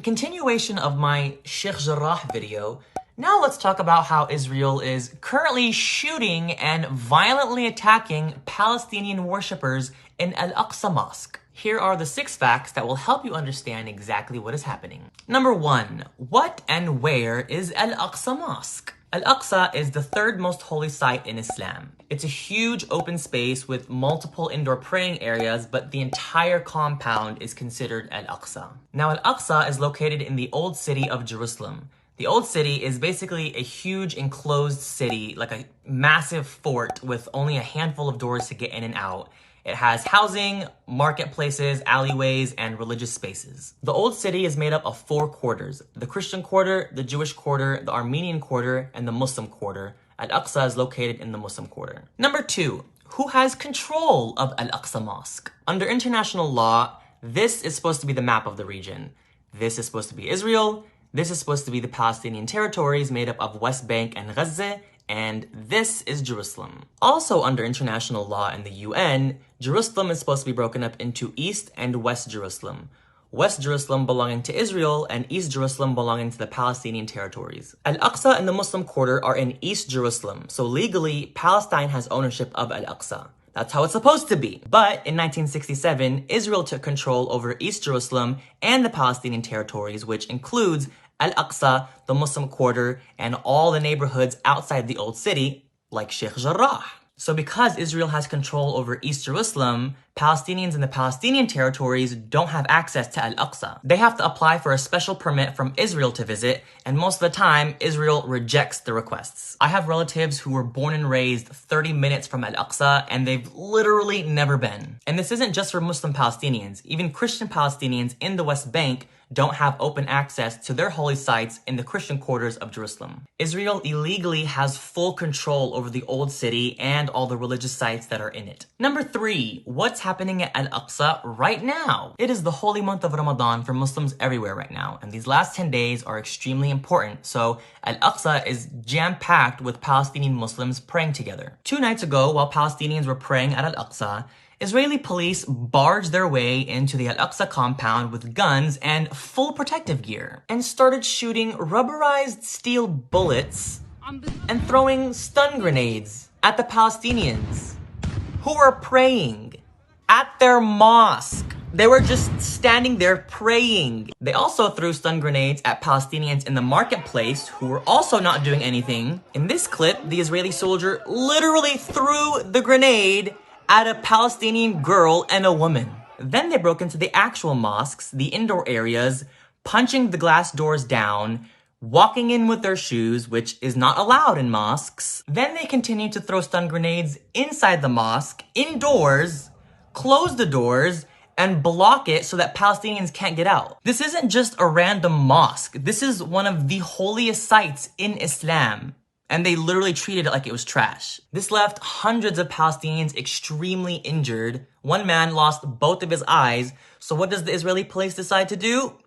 continuation of my Sheikh Jarrah video, now let's talk about how Israel is currently shooting and violently attacking Palestinian worshippers in Al-Aqsa Mosque. Here are the 6 facts that will help you understand exactly what is happening. Number 1, what and where is Al-Aqsa Mosque? Al-Aqsa is the 3rd most holy site in Islam. It's a huge open space with multiple indoor praying areas, but the entire compound is considered Al-Aqsa. Now, Al-Aqsa is located in the old city of Jerusalem. The old city is basically a huge enclosed city, like a massive fort with only a handful of doors to get in and out. It has housing, marketplaces, alleyways, and religious spaces. The old city is made up of 4 quarters: the Christian quarter, the Jewish quarter, the Armenian quarter, and the Muslim quarter. Al-Aqsa is located in the Muslim quarter. Number 2, who has control of Al-Aqsa Mosque? Under international law, this is supposed to be the map of the region. This is supposed to be Israel. This is supposed to be the Palestinian territories made up of West Bank and Gaza. And this is Jerusalem. Also under international law in the UN, Jerusalem is supposed to be broken up into East and West Jerusalem. West Jerusalem belonging to Israel and East Jerusalem belonging to the Palestinian territories. Al-Aqsa and the Muslim quarter are in East Jerusalem, so legally Palestine has ownership of Al-Aqsa. That's how it's supposed to be. But in 1967, Israel took control over East Jerusalem and the Palestinian territories, which includes Al-Aqsa, the Muslim quarter, and all the neighborhoods outside the old city, like Sheikh Jarrah. So because Israel has control over East Jerusalem, Palestinians in the Palestinian territories don't have access to Al-Aqsa. They have to apply for a special permit from Israel to visit, and most of the time, Israel rejects the requests. I have relatives who were born and raised 30 minutes from Al-Aqsa, and they've literally never been. And this isn't just for Muslim Palestinians. Even Christian Palestinians in the West Bank don't have open access to their holy sites in the Christian quarters of Jerusalem. Israel illegally has full control over the old city and all the religious sites that are in it. Number 3, what's happening at Al-Aqsa right now? It is the holy month of Ramadan for Muslims everywhere right now, and these last 10 days are extremely important, so Al-Aqsa is jam-packed with Palestinian Muslims praying together. 2 nights ago, while Palestinians were praying at Al-Aqsa, Israeli police barged their way into the Al-Aqsa compound with guns and full protective gear and started shooting rubberized steel bullets and throwing stun grenades at the Palestinians who were praying at their mosque. They were just standing there praying. They also threw stun grenades at Palestinians in the marketplace who were also not doing anything. In this clip, the Israeli soldier literally threw the grenade at a Palestinian girl and a woman. Then they broke into the actual mosques, the indoor areas, punching the glass doors down, walking in with their shoes, which is not allowed in mosques. Then they continued to throw stun grenades inside the mosque, indoors, close the doors, and block it so that Palestinians can't get out. This isn't just a random mosque. This is one of the holiest sites in Islam. And they literally treated it like it was trash. This left hundreds of Palestinians extremely injured. One man lost both of his eyes. So what does the Israeli police decide to do?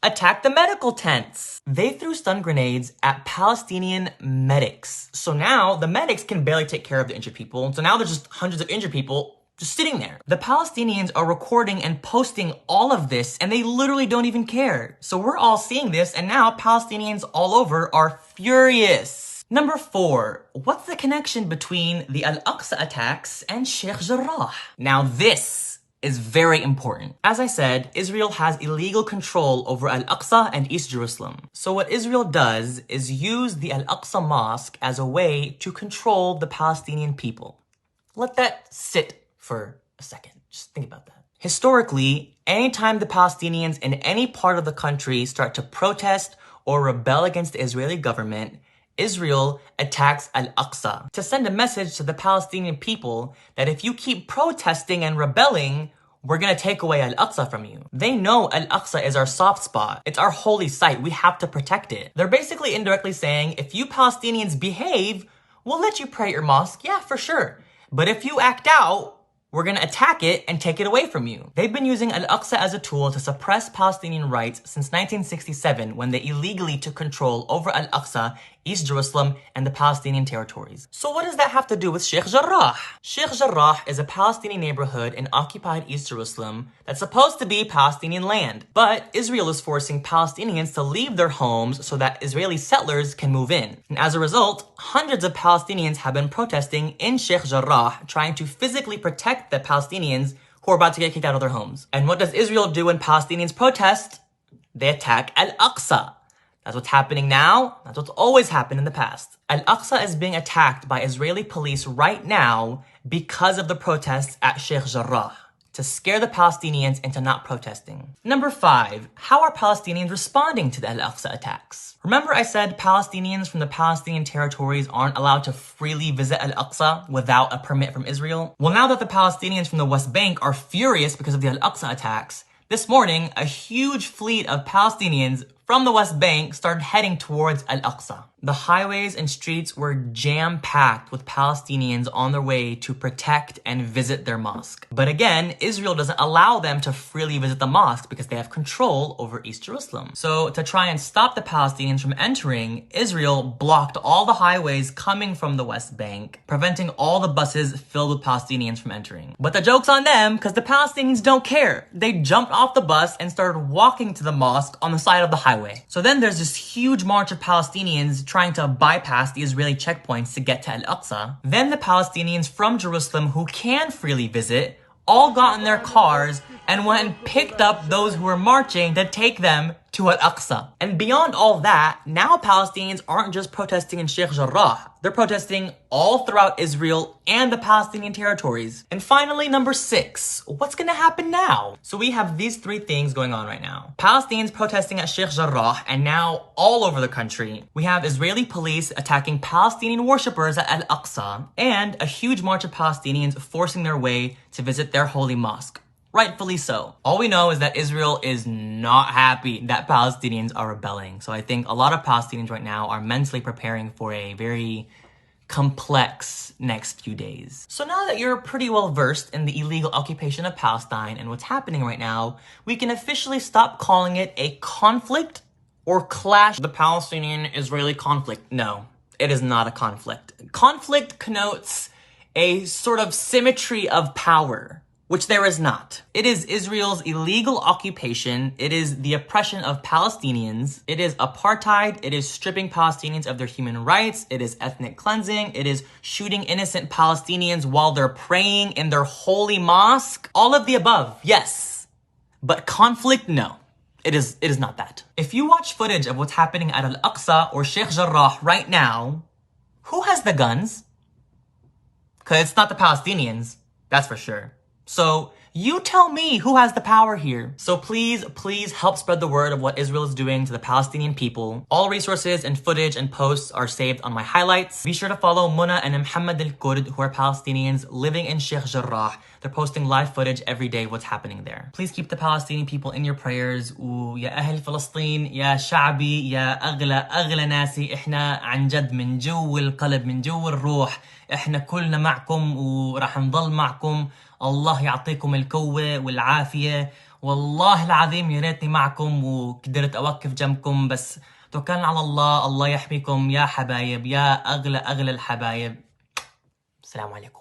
Attack the medical tents. They threw stun grenades at Palestinian medics. So now the medics can barely take care of the injured people. So now there's just hundreds of injured people just sitting there. The Palestinians are recording and posting all of this, and they literally don't even care. So we're all seeing this, and now Palestinians all over are furious. Number 4, what's the connection between the Al-Aqsa attacks and Sheikh Jarrah? Now this is very important. As I said, Israel has illegal control over Al-Aqsa and East Jerusalem. So what Israel does is use the Al-Aqsa Mosque as a way to control the Palestinian people. Let that sit for a second. Just think about that. Historically, anytime the Palestinians in any part of the country start to protest or rebel against the Israeli government, Israel attacks Al-Aqsa to send a message to the Palestinian people that if you keep protesting and rebelling, we're gonna take away Al-Aqsa from you. They know Al-Aqsa is our soft spot. It's our holy site. We have to protect it. They're basically indirectly saying, if you Palestinians behave, we'll let you pray at your mosque. Yeah, for sure. But if you act out, we're gonna attack it and take it away from you. They've been using Al-Aqsa as a tool to suppress Palestinian rights since 1967 when they illegally took control over Al-Aqsa East Jerusalem, and the Palestinian territories. So what does that have to do with Sheikh Jarrah? Sheikh Jarrah is a Palestinian neighborhood in occupied East Jerusalem that's supposed to be Palestinian land. But Israel is forcing Palestinians to leave their homes so that Israeli settlers can move in. And as a result, hundreds of Palestinians have been protesting in Sheikh Jarrah, trying to physically protect the Palestinians who are about to get kicked out of their homes. And what does Israel do when Palestinians protest? They attack Al-Aqsa. That's what's happening now. That's what's always happened in the past. Al-Aqsa is being attacked by Israeli police right now because of the protests at Sheikh Jarrah, to scare the Palestinians into not protesting. Number 5, how are Palestinians responding to the Al-Aqsa attacks? Remember I said Palestinians from the Palestinian territories aren't allowed to freely visit Al-Aqsa without a permit from Israel? Well, now that the Palestinians from the West Bank are furious because of the Al-Aqsa attacks, this morning, a huge fleet of Palestinians from the West Bank started heading towards Al-Aqsa. The highways and streets were jam-packed with Palestinians on their way to protect and visit their mosque. But again, Israel doesn't allow them to freely visit the mosque because they have control over East Jerusalem. So to try and stop the Palestinians from entering, Israel blocked all the highways coming from the West Bank, preventing all the buses filled with Palestinians from entering. But the joke's on them because the Palestinians don't care. They jumped off the bus and started walking to the mosque on the side of the highway. So then there's this huge march of Palestinians trying to bypass the Israeli checkpoints to get to Al-Aqsa. Then the Palestinians from Jerusalem who can freely visit all got in their cars and went and picked up those who were marching to take them to Al-Aqsa. And beyond all that, now Palestinians aren't just protesting in Sheikh Jarrah. They're protesting all throughout Israel and the Palestinian territories. And finally, number 6, what's gonna happen now? So we have these 3 things going on right now. Palestinians protesting at Sheikh Jarrah, and now all over the country. We have Israeli police attacking Palestinian worshippers at Al-Aqsa, and a huge march of Palestinians forcing their way to visit their holy mosque. Rightfully so. All we know is that Israel is not happy that Palestinians are rebelling. So I think a lot of Palestinians right now are mentally preparing for a very complex next few days. So now that you're pretty well versed in the illegal occupation of Palestine and what's happening right now, we can officially stop calling it a conflict or clash. The Palestinian-Israeli conflict. No, it is not a conflict. Conflict connotes a sort of symmetry of power, which there is not. It is Israel's illegal occupation. It is the oppression of Palestinians. It is apartheid. It is stripping Palestinians of their human rights. It is ethnic cleansing. It is shooting innocent Palestinians while they're praying in their holy mosque. All of the above, yes. But conflict, no. It is not that. If you watch footage of what's happening at Al-Aqsa or Sheikh Jarrah right now, who has the guns? Because it's not the Palestinians, that's for sure. So you tell me who has the power here. So please help spread the word of what Israel is doing to the Palestinian people. All resources and footage and posts are saved on my highlights. Be sure to follow Muna and Muhammad al-Kurd, who are Palestinians living in Sheikh Jarrah. They're posting live footage every day of what's happening there. Please keep the Palestinian people in your prayers. ويا أهل فلسطين يا شعبي يا أغلى ناسي إحنا عن جد من جو القلب من جو الروح إحنا كلنا معكم وراح نضل معكم. الله يعطيكم القوة والعافية. والله العظيم يا ريتني معكم وقدرت أوقف جنبكم، بس توكلنا على الله. الله يحميكم يا حبايب، يا أغلى الحبايب. السلام عليكم.